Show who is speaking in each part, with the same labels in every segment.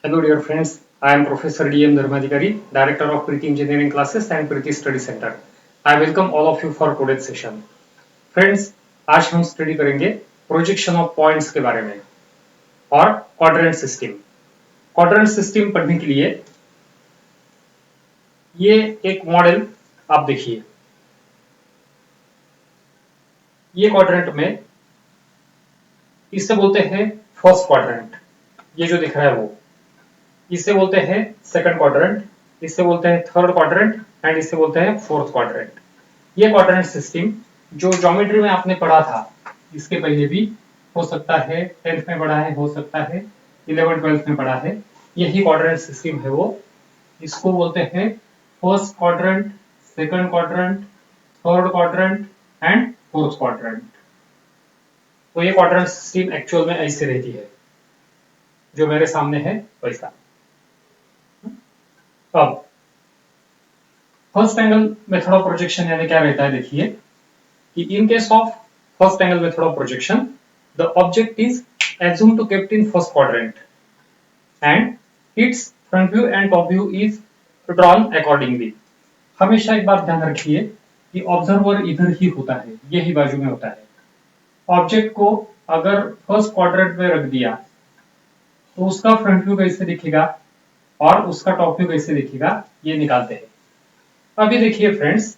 Speaker 1: Hello dear friends, I am Professor D.M. Dharmadhikari, Director of Preeti Engineering Classes and Preeti Study Center. I welcome all of you for today's session. Friends, आज हम study करेंगे projection of points के बारे में और quadrant system. Quadrant system पढ़ने के लिए ये एक मॉडल आप देखिए। ये क्वाड्रेंट में इसे बोलते हैं फर्स्ट क्वाड्रेंट, ये जो दिख रहा है वो। इसे बोलते हैं सेकंड क्वाड्रेंट, इसे बोलते हैं थर्ड क्वाड्रेंट एंड इसे बोलते हैं फोर्थ क्वाड्रेंट। ये क्वाड्रेंट सिस्टम जो ज्योमेट्री में आपने पढ़ा था, इसके पहले भी हो सकता है 10th में पढ़ा है, हो सकता है 11th 12th में पढ़ा है। यही क्वाड्रेंट सिस्टम है वो। इसको बोलते हैं first quadrant, second quadrant, third quadrant and fourth quadrant. तो ये क्वाड्रेंट सिस्टम एक्चुअल में ऐसे रहती है, जो मेरे सामने है वैसा। अब first angle method of projection यानी क्या रहता है, देखिए कि in case of first angle method of projection, the object is assumed to kept in first quadrant and its front view and top view is drawn accordingly. हमेशा एक बात ध्यान रखिए कि ऑब्जर्वर इधर ही होता है, यही बाजू में होता है। ऑब्जेक्ट को अगर फर्स्ट क्वाड्रेंट में रख दिया तो उसका फ्रंट व्यू कैसे दिखेगा और उसका टॉप व्यू कैसे दिखेगा, ये निकालते हैं। अभी देखिए फ्रेंड्स,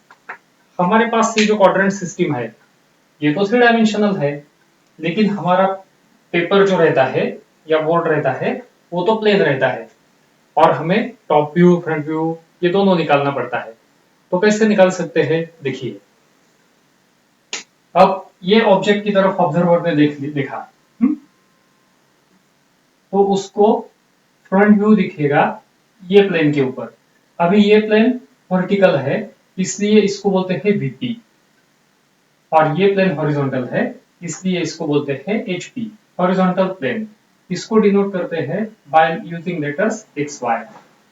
Speaker 1: हमारे पास ये जो क्वाड्रेंट सिस्टम है ये तो 3 डायमेंशनल है, लेकिन हमारा पेपर जो रहता है या बोर्ड रहता है वो तो प्लेन रहता है और हमें टॉप व्यू फ्रंट व्यू ये दोनों निकालना पड़ता है। तो कैसे निकाल सकते हैं, देखिए। अब ये ऑब्जेक्ट की तरफ ऑब्जर्वर ने देखा, तो उसको फ्रंट व्यू दिखेगा ये प्लेन के ऊपर। अभी ये प्लेन वर्टिकल है, इसलिए इसको बोलते हैं वीपी, और ये प्लेन हॉरिजॉन्टल है, इसलिए इसको बोलते हैं एचपी, हॉरिजॉन्टल प्लेन। इसको डिनोट करते हैं by using letters X Y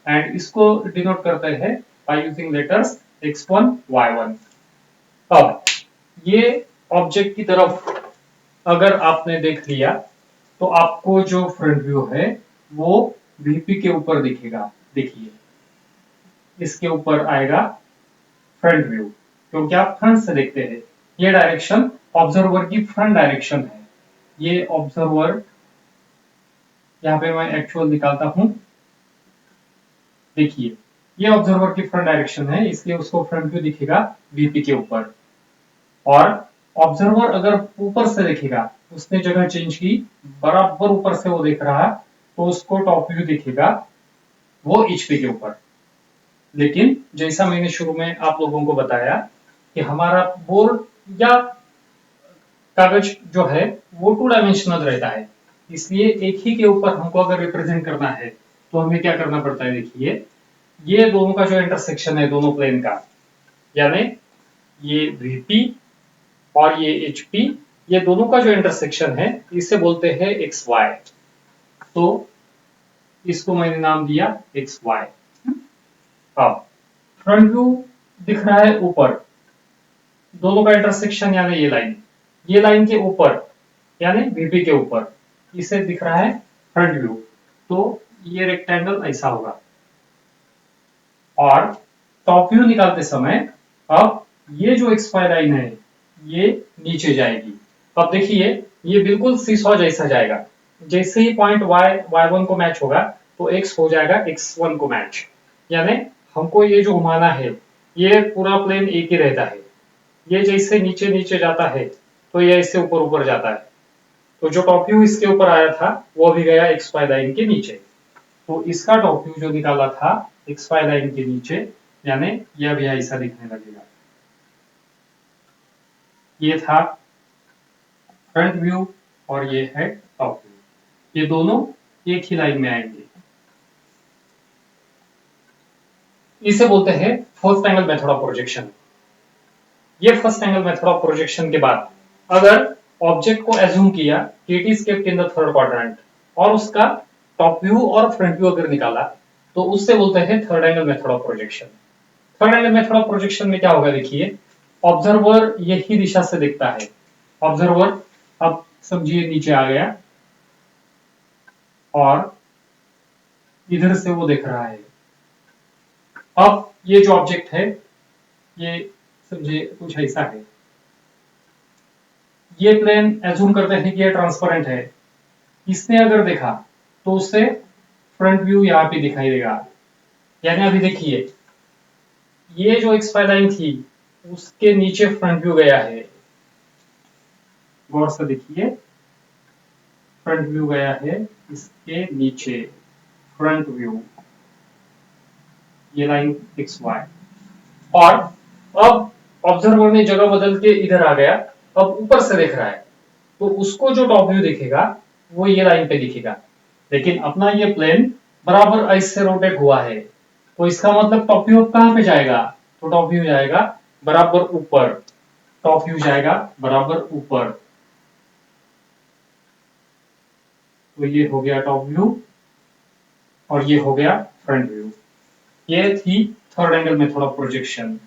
Speaker 1: and इसको डिनोट करते हैं by using letters x1 y1। अब ये ऑब्जेक्ट की तरफ अगर आपने देख लिया तो आपको जो फ्रंट व्यू है वो वीपी के ऊपर दिखेगा। देखिए इसके ऊपर आएगा फ्रंट व्यू, क्योंकि आप फ्रंट से देखते हैं। ये डायरेक्शन ऑब्जर्वर की फ्रंट डायरेक्शन है। ये ऑब्जर्वर, यहाँ पे मैं एक्चुअल निकालता हूं, देखिए ये ऑब्जर्वर की फ्रंट डायरेक्शन है, इसलिए उसको फ्रंट व्यू दिखेगा वीपी के ऊपर। और ऑब्जर्वर अगर ऊपर से देखेगा, उसने जगह चेंज की, बराबर ऊपर से वो देख रहा, तो उसको टॉप व्यू दिखेगा वो एचपी के ऊपर। लेकिन जैसा मैंने शुरू में आप लोगों को बताया कि हमारा बोर्ड या कागज जो है वो 2 डायमेंशनल रहता है, इसलिए एक ही के ऊपर हमको अगर रिप्रेजेंट करना है तो हमें क्या करना पड़ता है, देखिए ये दोनों का जो इंटरसेक्शन है दोनों प्लेन का, यानी ये वीपी और ये एचपी, ये दोनों का जो इंटरसेक्शन है इसे बोलते हैं एक्स वाई। तो इसको मैंने नाम दिया एक्स वाई। अब फ्रंट व्यू दिख रहा है ऊपर, दोनों का इंटरसेक्शन यानी ये लाइन के ऊपर यानी वीपी के ऊपर, इसे दिख रहा है फ्रंट व्यू। तो ये रेक्टेंगल ऐसा होगा। और टॉप व्यू निकालते समय अब ये जो एक्स वाई लाइन है ये नीचे जाएगी। अब देखिए ये बिल्कुल सीसॉ जैसा जाएगा। जैसे ही पॉइंट y1 को मैच होगा तो x हो जाएगा x1 को मैच। यानी हमको ये जो घुमाना है ये पूरा प्लेन एक ही रहता है। ये जैसे नीचे नीचे जाता है तो ये इससे ऊपर ऊपर जाता है। तो जो टॉप व्यू इसके ऊपर आया था वो भी गया एक्स वाई लाइन के नीचे। तो इसका टॉप व्यू जो निकाला था एक्स वाई लाइन के नीचे, यानी यह भी ऐसा दिखने लगेगा। ये था फ्रंट व्यू और ये है टॉप व्यू, ये दोनों एक ही लाइन में आएंगे। इसे बोलते हैं first angle method of projection. ये first angle method of projection के बाद अगर ऑब्जेक्ट को एज्यूम किया कि it is kept in the third quadrant और उसका टॉप व्यू और फ्रंट व्यू अगर निकाला तो उससे बोलते हैं third angle method of projection. Third angle method of projection में क्या होगा, देखिए ऑब्जर्वर यही दिशा से दिखता है। ऑब्जर्वर अब समझिए नीचे आ गया और इधर से वो दिख रहा है। अब ये जो ऑब्जेक्ट है ये समझे कुछ ऐसा है। ये प्लेन एज्यूम करते हैं कि ये ट्रांसपेरेंट है। इसने अगर देखा तो उससे फ्रंट व्यू यहाँ पे दिखाई देगा। यानी अभी देखिए ये जो एक्सपाई लाइन थी उसके नीचे फ्रंट व्यू गया है। गौर से देखिए फ्रंट व्यू गया है इसके नीचे फ्रंट व्यू, ये लाइन एक्स वाई। और अब ऑब्जर्वर ने जगह बदल के इधर आ गया, अब ऊपर से देख रहा है तो उसको जो टॉप व्यू दिखेगा वो ये लाइन पे दिखेगा। लेकिन अपना ये प्लेन बराबर ऐसे रोटेट हुआ है तो इसका मतलब टॉप व्यू कहां पे जाएगा? तो टॉप व्यू जाएगा बराबर ऊपर, टॉप व्यू जाएगा बराबर ऊपर। तो ये हो गया टॉप व्यू और ये हो गया फ्रंट व्यू। ये थी third angle method of projection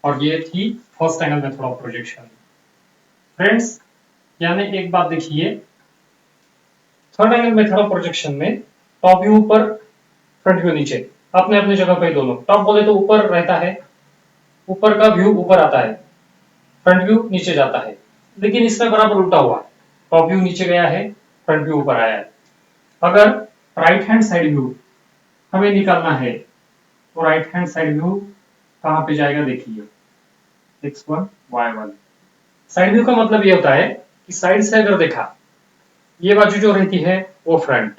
Speaker 1: और ये थी first angle method of projection. Friends यानी एक बात देखिए, third angle method of projection में टॉप व्यू ऊपर फ्रंट व्यू नीचे, अपने अपने जगह पे दोनों। टॉप बोले तो ऊपर रहता है, ऊपर का व्यू ऊपर आता है, फ्रंट व्यू नीचे जाता है। लेकिन इसमें बराबर उल्टा हुआ, टॉप व्यू नीचे गया है, फ्रंट व्यू ऊपर आया है। अगर राइट हैंड साइड व्यू हमें निकालना है तो राइट हैंड साइड व्यू कहां पे जाएगा देखिए, x1 y1। साइड व्यू का मतलब ये होता है कि साइड से अगर देखा ये बाजू जो रहती है वो फ्रंट,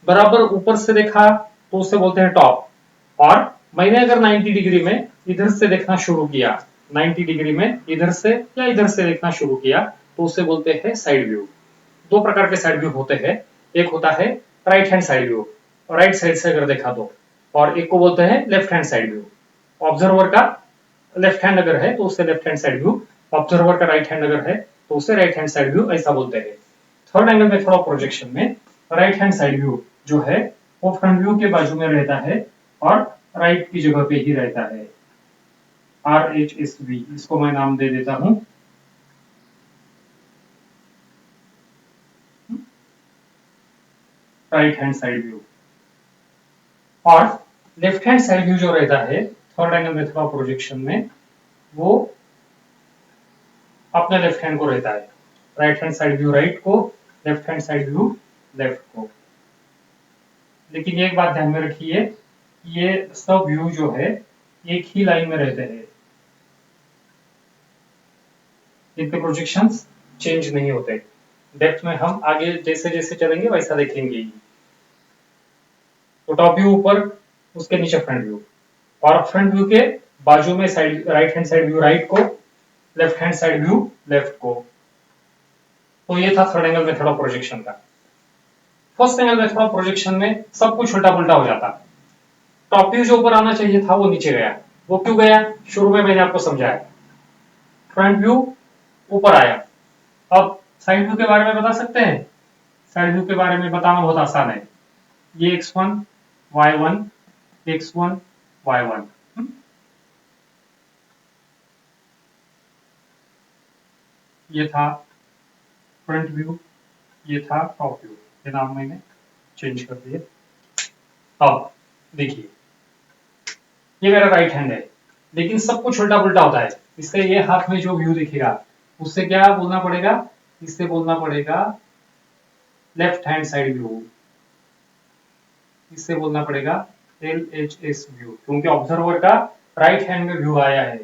Speaker 1: बराबर ऊपर से देखा तो उसे बोलते हैं टॉप। और मैंने अगर 90 डिग्री में इधर से देखना शुरू किया, 90 डिग्री में इधर से या इधर से देखना शुरू किया तो उसे बोलते हैं साइड व्यू। दो प्रकार के साइड व्यू होते हैं, एक होता है right hand side view, right side से अगर देखा तो, और एक को बोलते हैं left hand side view. Observer का लेफ्ट हैंड अगर है तो उसे left hand side view, observer का राइट हैंड अगर है तो उसे राइट हैंड साइड व्यू ऐसा बोलते हैं। Third angle method of projection में राइट हैंड साइड व्यू जो है वो फ्रंट व्यू के बाजू में रहता है और राइट की जगह पे ही रहता है। RHSV इसको मैं नाम दे देता हूं। Right hand side view. और लेफ्ट हैंड साइड व्यू जो रहता है third angle method of projection में वो अपने लेफ्ट हैंड को रहता है। Right hand side view right को, left hand side view left को। लेकिन एक बात ध्यान में रखिए, ये सब व्यू जो है एक ही लाइन में रहते हैं, इनके प्रोजेक्शंस चेंज नहीं होते। डेप्थ में हम आगे जैसे जैसे चलेंगे वैसा देखेंगे। तो टॉप व्यू ऊपर, उसके नीचे फ्रंट व्यू, और फ्रंट व्यू के बाजू में side right hand side view right को, left hand side view left को। तो ये था third angle method of projection का। First angle method of projection में सब कुछ उल्टा पुल्टा हो जाता। टॉप व्यू जो ऊपर आना चाहिए था वो नीचे गया। वो क्यों गया? शुरू में मैंने आपको समझाया। फ्रंट व्यू ऊपर आया। अब साइड व्यू के बारे में बता सकते हैं? साइड व्यू के बारे में बताना बहुत आसान है। ये x1 y1 x1 y1, ये था फ्रंट व्यू, ये था टॉप व्यू। ये नाम मैंने चेंज कर दिए। अब देखिए ये मेरा राइट हैंड है, लेकिन सब कुछ उल्टा पुल्टा होता है। इसलिए ये हाथ में जो व्यू दिखेगा उससे क्या बोलना पड़ेगा? इससे बोलना पड़ेगा लेफ्ट हैंड साइड व्यू। इससे बोलना पड़ेगा LHS व्यू, क्योंकि ऑब्जर्वर का राइट हैंड में व्यू आया है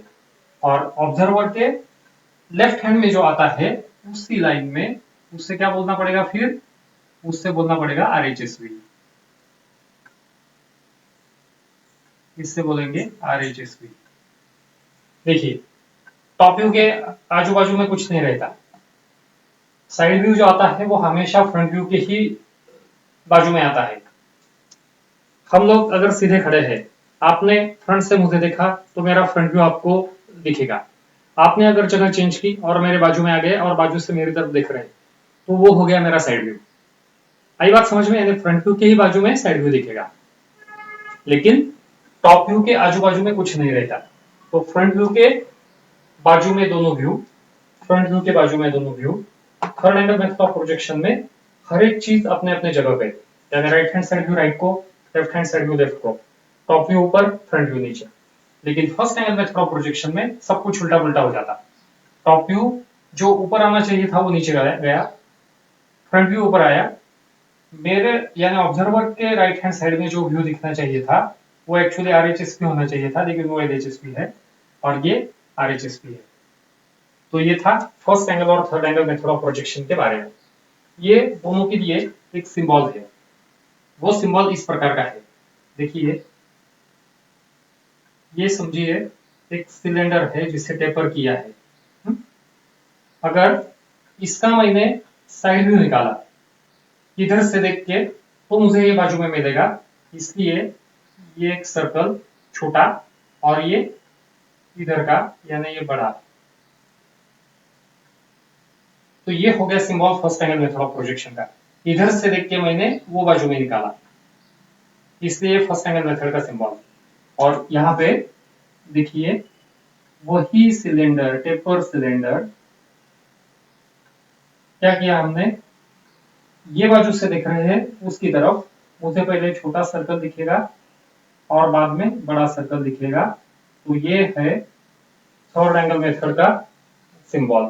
Speaker 1: और ऑब्जर्वर के लेफ्ट हैंड में जो आता है उसी लाइन में उससे क्या बोलना पड़ेगा? फिर उससे बोलना पड़ेगा RHSV। इससे बोलेंगे RHSV। देखिए टॉप व्यू के आजू बाजू में कुछ नहीं रहता। साइड व्यू जो आता है वो हमेशा फ्रंट व्यू के ही बाजू में आता है। हम लोग अगर सीधे खड़े हैं, आपने फ्रंट से मुझे देखा तो मेरा फ्रंट व्यू आपको दिखेगा। आपने अगर जगह चेंज की और मेरे बाजू में आ गए और बाजू से मेरी तरफ देख रहे हैं तो वो हो गया मेरा साइड व्यू। आई बात समझ में? यानी फ्रंट व्यू के ही बाजू में साइड व्यू दिखेगा, लेकिन टॉप व्यू के आजू बाजू में कुछ नहीं रहता। तो फ्रंट व्यू के बाजू में दोनों व्यू, फ्रंट व्यू के बाजू में दोनों view. Third angle method of projection में हर एक चीज अपने अपने जगह पे, यानी right hand side view right को, left hand side view left को, टॉप व्यू ऊपर, फ्रंट व्यू नीचे। लेकिन first angle method of projection में सब कुछ उल्टा पुल्टा हो जाता। टॉप व्यू जो ऊपर आना चाहिए था वो नीचे गया, फ्रंट व्यू ऊपर आया, मेरे यानी ऑब्जर्वर के राइट हैंड साइड में जो व्यू दिखना चाहिए था वो एक्चुअली RHS होना चाहिए था, लेकिन वो LHS है और ये RHS है। तो ये था फर्स्ट एंगल और third angle method of projection के बारे में। ये दोनों के लिए एक सिंबल है, वो सिंबल इस प्रकार का है, देखिए ये समझिए एक सिलेंडर है जिसे टेपर किया है। अगर इसका मैंने साइड व्यू निकाला इधर से देख के तो मुझे ये बाजू में मिलेगा, इसलिए ये एक सर्कल छोटा और ये इधर का यानी ये बड़ा। तो ये हो गया symbol first angle method of projection का। इधर से देख के मैंने वो बाजू में निकाला, इसलिए फर्स्ट एंगल मेथड का सिंबल। और यहाँ पे देखिए वही सिलेंडर, टेपर सिलेंडर, क्या किया हमने, ये बाजू से देख रहे हैं उसकी तरफ, मुझे पहले छोटा सर्कल दिखेगा और बाद में बड़ा सर्कल दिखेगा। तो ये है थर्ड एंगल मेथड का सिंबल,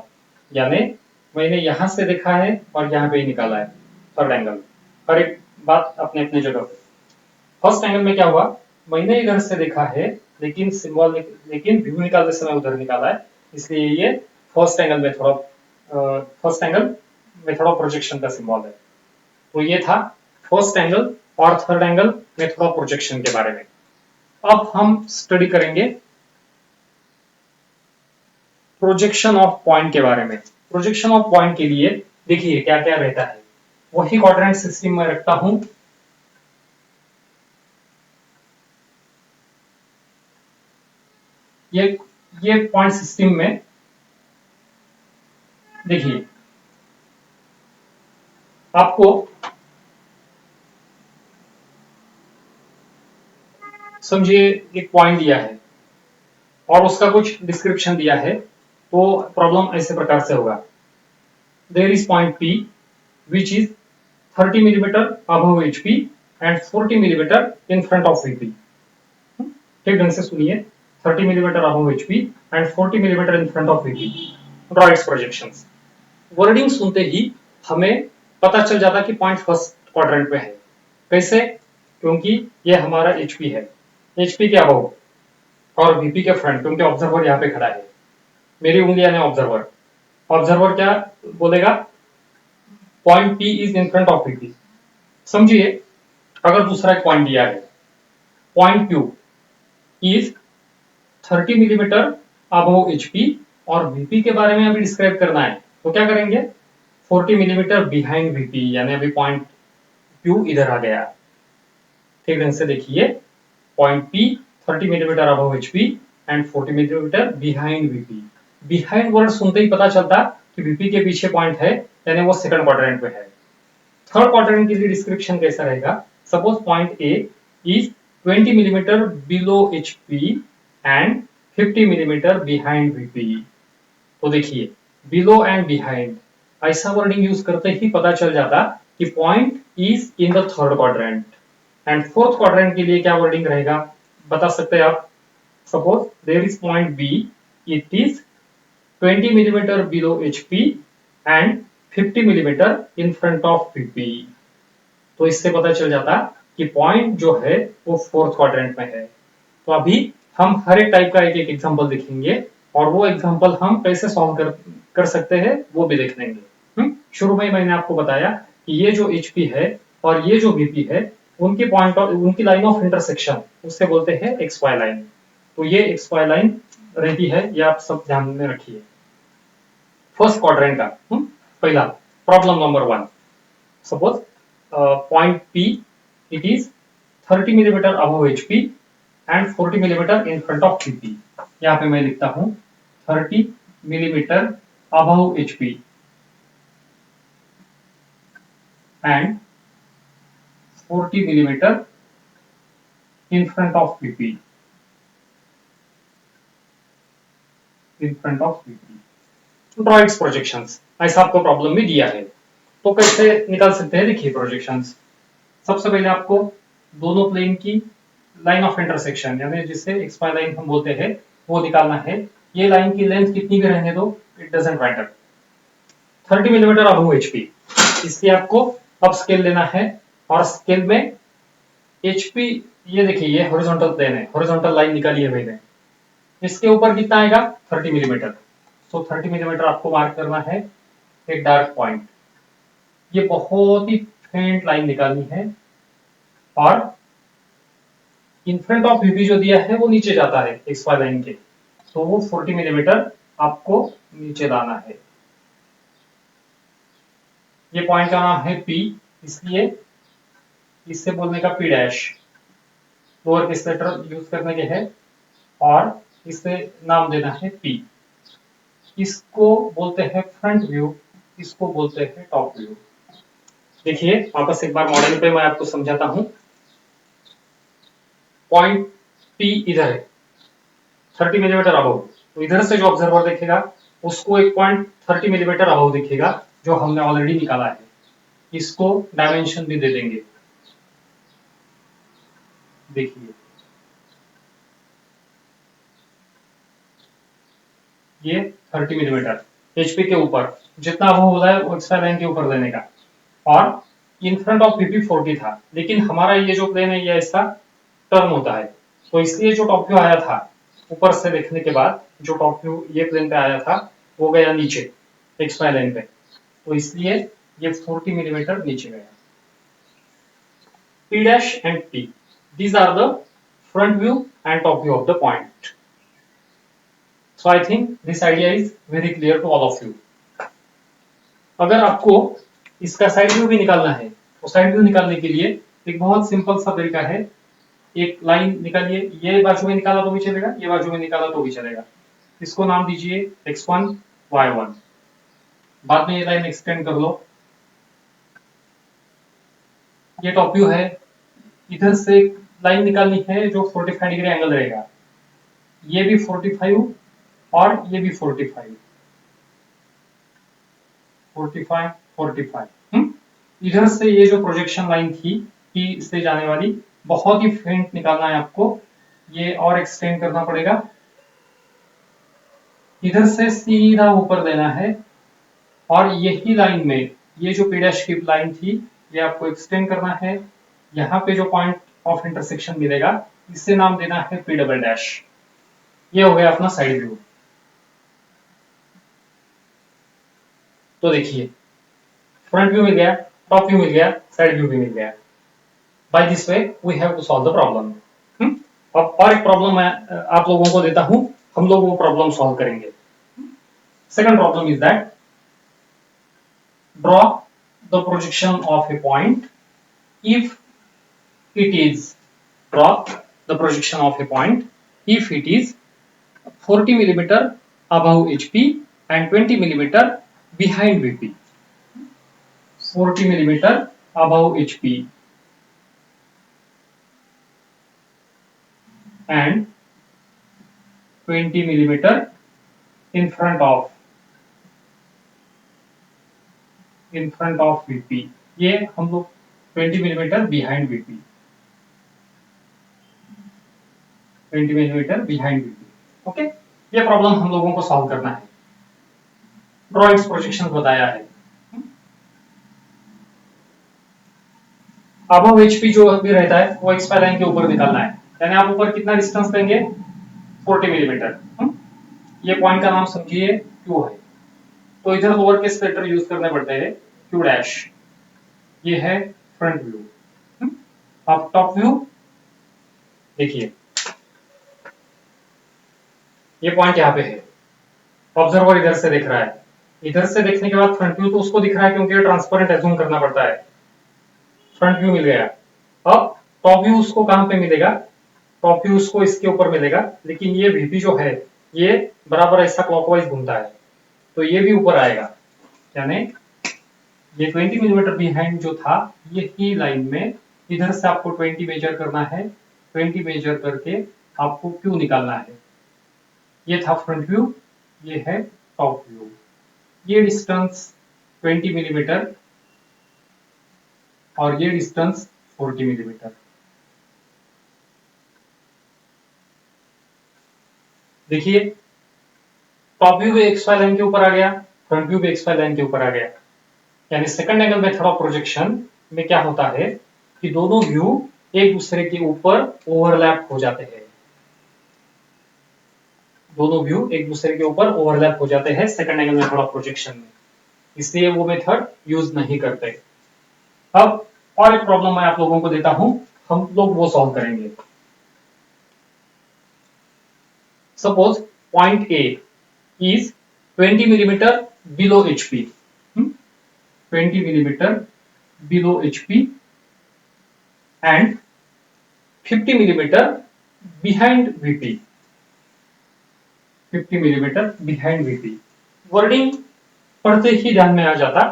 Speaker 1: यानी मैंने यहां से देखा है और यहाँ पे ही निकाला है थर्ड एंगल। हर एक बात अपने अपने जगह पे। फर्स्ट एंगल में क्या हुआ, मैंने इधर से देखा है लेकिन सिंबल, लेकिन व्यू निकालते समय उधर निकाला है, इसलिए ये first angle method of projection का सिंबल है। तो ये था फर्स्ट एंगल और third angle method of projection के बारे में। अब हम स्टडी करेंगे प्रोजेक्शन ऑफ पॉइंट के बारे में। प्रोजेक्शन ऑफ पॉइंट के लिए देखिए क्या क्या रहता है, वही क्वाड्रेंट सिस्टम में रखता हूं। ये पॉइंट सिस्टम में देखिए आपको समझिए एक पॉइंट दिया है और उसका कुछ डिस्क्रिप्शन दिया है, तो प्रॉब्लम ऐसे प्रकार से होगा। There is point P which is 30 millimeter above HP and 40 millimeter in front of VP। ठीक ढंग से सुनिए, 30 millimeter above HP and 40 millimeter in front of VP। Draw its projections। Wording सुनते ही हमें पता चल जाता कि पॉइंट फर्स्ट क्वाड्रेंट में है। कैसे? क्योंकि ये हमारा HP है, HP के अबव और VP के फ्रंट, क्योंकि ऑब्जर्वर यहाँ पे खड़ा है, मेरी उंगली यानी ऑब्जर्वर। ऑब्जर्वर क्या बोलेगा, point P is in front of VP। समझिए अगर दूसरा एक पॉइंट दिया है, point Q is 30 millimetre above HP और VP के बारे में अभी डिस्क्राइब करना है, तो क्या करेंगे, 40 मिलीमीटर बिहाइंड VP, यानी अभी पॉइंट Q इधर आ गया। ठीक ढंग से देखिए, point P 30 millimetre above HP and 40 millimetre behind VP। Behind word सुनते ही पता चलता कि VP के पीछे पॉइंट है, यानी वो सेकंड क्वाड्रेंट में है। थर्ड क्वाड्रेंट के लिए डिस्क्रिप्शन कैसा रहेगा, suppose point A is 20 millimetre below HP and 50 millimetre behind VP। तो देखिए बिलो एंड बिहाइंड ऐसा वर्डिंग यूज करते ही पता चल जाता कि point is in the third quadrant. And fourth quadrant के लिए क्या वर्डिंग रहेगा, बता सकते हैं आप। Suppose there is point B, it is 20 millimetre below HP and 50 millimetre in front of VP। तो इससे पता चल जाता कि पॉइंट जो है वो फोर्थ क्वाड्रेंट में है। तो अभी हम हर एक टाइप का एक एक एग्जांपल देखेंगे और वो एग्जांपल हम कैसे सॉल्व कर सकते हैं वो भी देख लेंगे। शुरू में मैंने आपको बताया कि ये जो HP है और ये जो VP है, उनकी पॉइंट ऑफ, उनकी लाइन ऑफ इंटरसेक्शन उससे बोलते हैं XY लाइन। तो ये XY लाइन रहती है, ये आप सब ध्यान में रखिए। फर्स्ट क्वाड्रेंट का पहला problem number 1, suppose point P it is 30 millimetre above HP and 40 millimetre in front of VP। यहाँ पे मैं लिखता हूं 30 millimetre above HP and 40 millimetre in front of VP, in front of VP। Draw it's projections, ऐसा आपको problem में दिया है। तो कैसे निकाल सकते हैं, देखिए प्रोजेक्शंस। सबसे पहले आपको दोनों प्लेन की लाइन ऑफ इंटरसेक्शन, यानी जिसे XY लाइन हम बोलते हैं, वो निकालना है। ये लाइन की लेंथ कितनी भी रहने दो, it doesn't matter. 30 millimetre above HP, इसलिए आपको अब स्केल लेना है, और स्केल में HP, ये देखिए ये हॉरिजॉन्टल प्लेन है, हॉरिजॉन्टल लाइन निकाली है मैंने, इसके ऊपर कितना आएगा 30 मिलीमीटर। सो 30 मिलीमीटर आपको मार्क करना है एक डार्क पॉइंट। ये बहुत ही फेंट लाइन निकालनी है, और इन फ्रंट ऑफ VP जो दिया है वो नीचे जाता है XY लाइन के, तो वो 40 मिलीमीटर आपको नीचे लाना है। ये पॉइंट का नाम है P, इसलिए इससे बोलने का P dash, lower case letter use करने के है, और इसे नाम देना है P। इसको बोलते हैं फ्रंट व्यू, इसको बोलते हैं टॉप व्यू। देखिए वापस एक बार मॉडल पे मैं आपको समझाता हूं। पॉइंट P इधर है 30 मिलीमीटर अबव, तो इधर से जो ऑब्जर्वर देखेगा उसको एक पॉइंट 30 मिलीमीटर अबव दिखेगा, जो हमने ऑलरेडी निकाला है। इसको डायमेंशन भी दे देंगे, देखिए ये 30 मिलीमीटर HP के ऊपर, जितना अबव होता है वो XY लाइन के ऊपर देने का, और इन फ्रंट ऑफ VP 40 था, लेकिन हमारा ये जो प्लेन है ये ऐसा टर्न होता है, तो इसलिए जो टॉप व्यू आया था ऊपर से देखने के बाद, जो टॉप व्यू ये प्लेन पे आया था वो गया नीचे XY लाइन पे, तो इसलिए ये 40 मिलीमीटर नीचे गया। P dash and P, these are the front view and top view of the point. So I think this idea is very clear to all of you. अगर आपको इसका साइड व्यू भी निकालना है, तो साइड व्यू निकालने के लिए एक बहुत सिंपल सा तरीका है। एक लाइन निकालिए, ये बाजू में निकाला तो भी चलेगा, ये बाजू में निकाला तो भी चलेगा। इसको नाम दीजिए X1 Y1, बाद में ये लाइन एक्सटेंड कर लो। ये टॉप व्यू है, इधर से एक लाइन निकालनी है जो 45 डिग्री एंगल रहेगा, ये भी 45 और ये भी 45, 45 45। इधर से ये जो प्रोजेक्शन लाइन थी P से जाने वाली, बहुत ही फेंट निकालना है आपको, ये और एक्सटेंड करना पड़ेगा, इधर से सीधा ऊपर देना है, और यही लाइन में ये जो P डैश की लाइन थी ये आपको एक्सटेंड करना है। यहाँ पे जो पॉइंट ऑफ इंटरसेक्शन मिलेगा इससे नाम देना है P डबल डैश। ये हो गया अपना साइड व्यू। तो देखिए फ्रंट व्यू मिल गया, टॉप व्यू मिल गया, साइड व्यू भी मिल गया। By this way we have to solve the problem. अब और एक प्रॉब्लम मैं आप लोगों को देता हूं, हम लोग वो प्रॉब्लम सॉल्व करेंगे। Second problem is that draw the projection of A point if it is draw the projection of a point if it is 40 millimeter above HP and 20 millimeter behind VP. 40 millimeter above HP and 20 millimeter in front of VP। ये हम लोग 20 millimetre behind VP, 20 millimetre behind VP। Okay, ये problem हम लोगों को solve करना है। Draw it's projection बताया है। अबव HP जो भी रहता है वो XY लाइन के ऊपर निकालना है, यानी आप ऊपर कितना डिस्टेंस लेंगे 40 मिलीमीटर। ये पॉइंट का नाम समझिए Q है, तो इधर लोअर केस लेटर यूज करने पड़ते हैं Q डैश। ये है फ्रंट व्यू। अब टॉप व्यू देखिए, ये पॉइंट यहाँ पे है, ऑब्जर्वर इधर से देख रहा है, इधर से देखने के बाद फ्रंट व्यू तो उसको दिख रहा है क्योंकि ट्रांसपेरेंट एज्यूम करना पड़ता है। फ्रंट व्यू मिल गया। अब टॉप व्यू उसको कहां पे मिलेगा, टॉप व्यू उसको इसके ऊपर मिलेगा, लेकिन ये VP जो है ये बराबर ऐसा क्लॉकवाइज घूमता है, तो ये भी ऊपर आएगा, यानी ये 20 मिलीमीटर बिहाइंड जो था यही लाइन में इधर से आपको 20 मेजर करना है, 20 मेजर करके आपको Q निकालना है। ये था फ्रंट व्यू, ये है टॉप व्यू। ये डिस्टेंस 20 मिलीमीटर और ये डिस्टेंस 40 मिलीमीटर। देखिए टॉप व्यू भी XY लाइन के ऊपर आ गया, फ्रंट व्यू भी XY लाइन के ऊपर आ गया। यानी second angle method of projection में क्या होता है कि दोनों व्यू एक दूसरे के ऊपर ओवरलैप हो जाते हैं। दोनों व्यू एक दूसरे के ऊपर ओवरलैप हो जाते हैं second angle method of projection में, इसलिए वो मेथड यूज नहीं करते। अब और एक प्रॉब्लम मैं आप लोगों को देता हूं, हम लोग वो सॉल्व करेंगे। Suppose point A is 20 millimetre below HP, 20 millimeter below HP and 50 millimeter behind VP, 50 millimeter behind VP। Wording पढ़ते ही ध्यान में आ जाता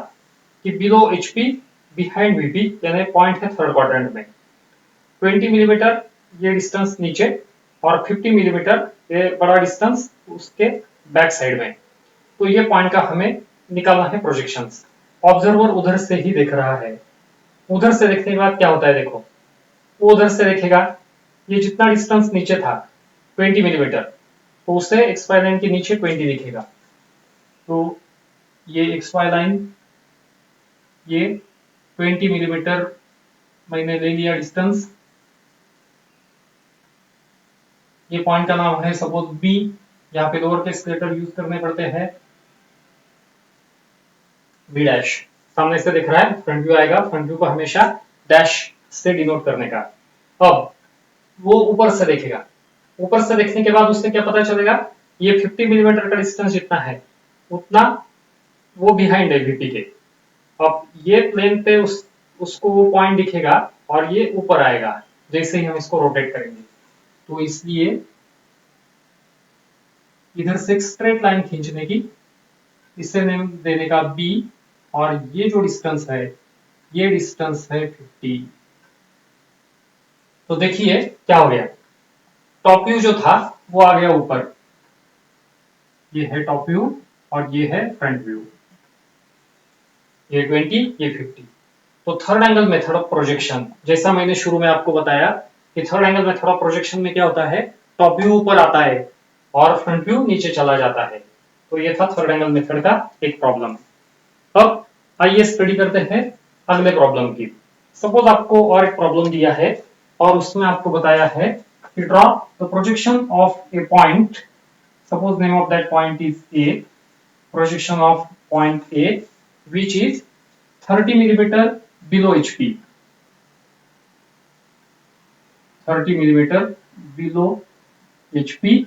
Speaker 1: कि बिलो HP बिहाइंड VP यानी पॉइंट है थर्ड क्वाड्रेंट में, 20 मिलीमीटर ये डिस्टेंस नीचे और 50 मिलीमीटर ये बड़ा डिस्टेंस उसके बैक साइड में। तो ये पॉइंट का हमें निकालना है प्रोजेक्शंस। ऑब्जर्वर उधर से ही देख रहा है, उधर से देखने के बाद क्या होता है देखो, वो उधर से देखेगा ये जितना डिस्टेंस नीचे था 20 मिलीमीटर, तो उसे XY लाइन के नीचे 20 दिखेगा। तो ये XY लाइन ये 20 मिलीमीटर मैंने ले लिया डिस्टेंस, ये पॉइंट का नाम है सपोज B, यहाँ पे लोअर केस लेटर यूज करने पड़ते हैं, B डैश सामने से दिख रहा है, फ्रंट व्यू आएगा, फ्रंट व्यू को हमेशा डैश से डिनोट करने का। अब वो ऊपर से देखेगा, ऊपर से देखने के बाद उससे क्या पता चलेगा, ये 50 मिलीमीटर का डिस्टेंस जितना है उतना वो बिहाइंड है VP के। अब ये प्लेन पे उसको वो पॉइंट दिखेगा और ये ऊपर आएगा जैसे ही हम इसको रोटेट करेंगे। तो इसलिए इधर से एक स्ट्रेट लाइन खींचने की, इसे नेम देने का B, और ये जो डिस्टेंस है ये डिस्टेंस है 50। तो देखिए क्या हो गया, टॉप व्यू जो था वो आ गया ऊपर, ये है टॉप व्यू और ये है फ्रंट व्यू, ये 20 ये 50। तो third angle method of projection, जैसा मैंने शुरू में आपको बताया कि third angle method of projection में क्या होता है, टॉप व्यू ऊपर आता है और फ्रंट व्यू नीचे चला जाता है। तो ये था थर्ड एंगल मेथड का एक प्रॉब्लम। अब आइए स्टडी करते हैं अगले प्रॉब्लम की। सपोज आपको और एक प्रॉब्लम दिया है और उसमें आपको बताया है कि draw the projection of A point, suppose name of that point is A, projection of point A which is 30 millimeter below HP, 30 millimeter below HP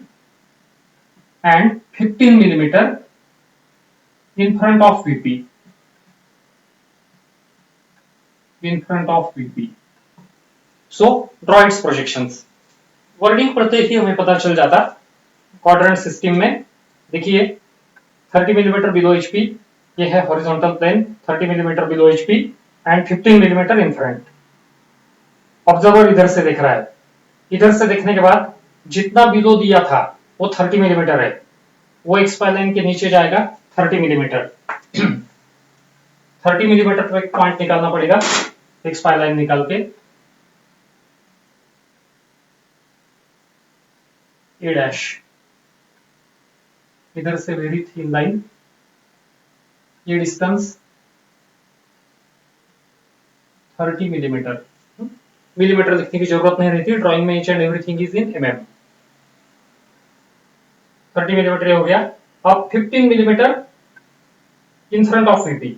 Speaker 1: and 15 millimeter in front of VP, in front of VP। So draw its projections। Wording पढ़ते ही हमें पता चल जाता quadrant system में। देखिए 30 millimetre below HP, ये है horizontal plane, 30 millimetre below HP and 15 millimetre in front. Observer इधर से देख रहा है, इधर से देखने के बाद जितना बिलो दिया था वो 30 मिलीमीटर है, वो XY लाइन के नीचे जाएगा 30 मिलीमीटर। 30 मिलीमीटर पर एक पॉइंट निकालना पड़ेगा XY लाइन निकाल के, A डैश, इधर से वेरी थिन लाइन, ये डिस्टेंस 30 मिलीमीटर, मिलीमीटर लिखने की जरूरत नहीं रहती, ड्राइंग में each and everything is in mm। 30 millimetre हो गया। अब 15 millimetre in front of VP,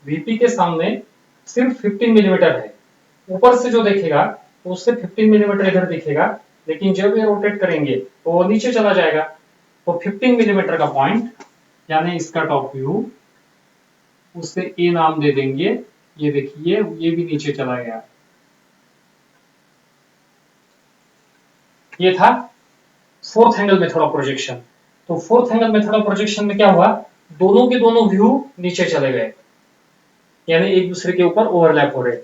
Speaker 1: VP के सामने सिर्फ 15 मिलीमीटर है, ऊपर से जो देखेगा तो उससे 15 मिलीमीटर इधर दिखेगा, लेकिन जब ये रोटेट करेंगे तो वो नीचे चला जाएगा। तो 15 मिलीमीटर का पॉइंट यानी इसका टॉप व्यू, उससे A नाम दे देंगे। ये देखिए ये भी नीचे चला गया। ये था fourth angle method of projection. तो fourth angle method of projection में क्या हुआ, दोनों के दोनों व्यू नीचे चले गए, यानी एक दूसरे के ऊपर ओवरलैप हो रहे।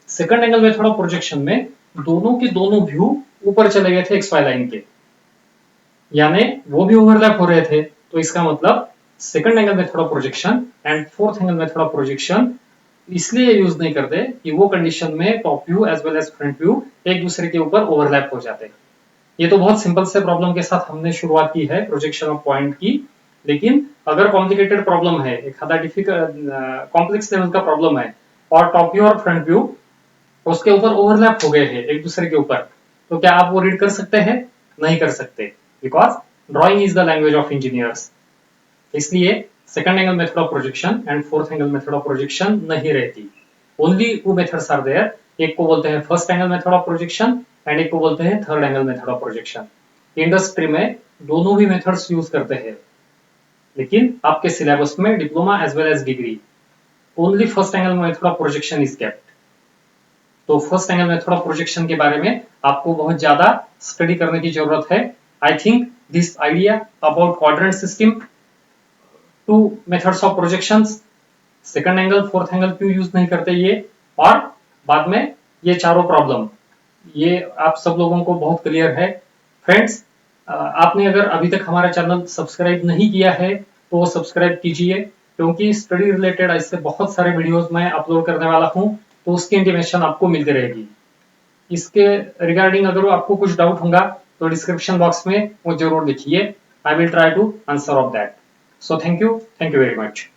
Speaker 1: Second angle method of projection में दोनों के दोनों व्यू ऊपर चले गए थे XY लाइन के, यानी वो भी ओवरलैप हो रहे थे। तो इसका मतलब second angle method of projection and fourth angle method of projection इसलिए यूज नहीं करते कि वो कंडीशन में top view as well as front view एक दूसरे के ऊपर ओवरलैप हो जाते हैं। ये तो बहुत सिंपल से प्रॉब्लम के साथ हमने शुरुआत की है प्रोजेक्शन ऑफ पॉइंट की, लेकिन अगर कॉम्प्लिकेटेड प्रॉब्लम है, एक आधा डिफिकल्ट कॉम्प्लेक्स लेवल का प्रॉब्लम है और टॉप व्यू और फ्रंट व्यू उसके ऊपर ओवरलैप हो गए हैं एक दूसरे के ऊपर, तो क्या आप वो रीड कर सकते हैं? नहीं कर सकते, because drawing is the language of engineers. इसलिए second angle method of projection and fourth angle method of projection नहीं रहती। Only two methods are there, एक को बोलते हैं first angle method of projection and एक को बोलते हैं third angle method of projection. Industry में दोनों भी मेथड्स यूज करते हैं, लेकिन आपके सिलेबस में diploma as well as degree only first angle method of projection is kept. तो first angle method of projection के बारे में आपको बहुत ज्यादा स्टडी करने की जरूरत है। I think this idea about quadrant system, two methods of projections, second angle fourth angle क्यों यूज नहीं करते ये, और बाद में ये चारों प्रॉब्लम, ये आप सब लोगों को बहुत क्लियर है। फ्रेंड्स, आपने अगर अभी तक हमारा चैनल सब्सक्राइब नहीं किया है तो सब्सक्राइब कीजिए, क्योंकि स्टडी रिलेटेड ऐसे बहुत सारे वीडियोस मैं अपलोड करने वाला हूं, तो उसकी इंटीमेशन आपको मिलती रहेगी। इसके रिगार्डिंग अगर आपको कुछ डाउट होगा तो डिस्क्रिप्शन बॉक्स में वो जरूर लिखिए, I will try to answer of that. So thank you very much.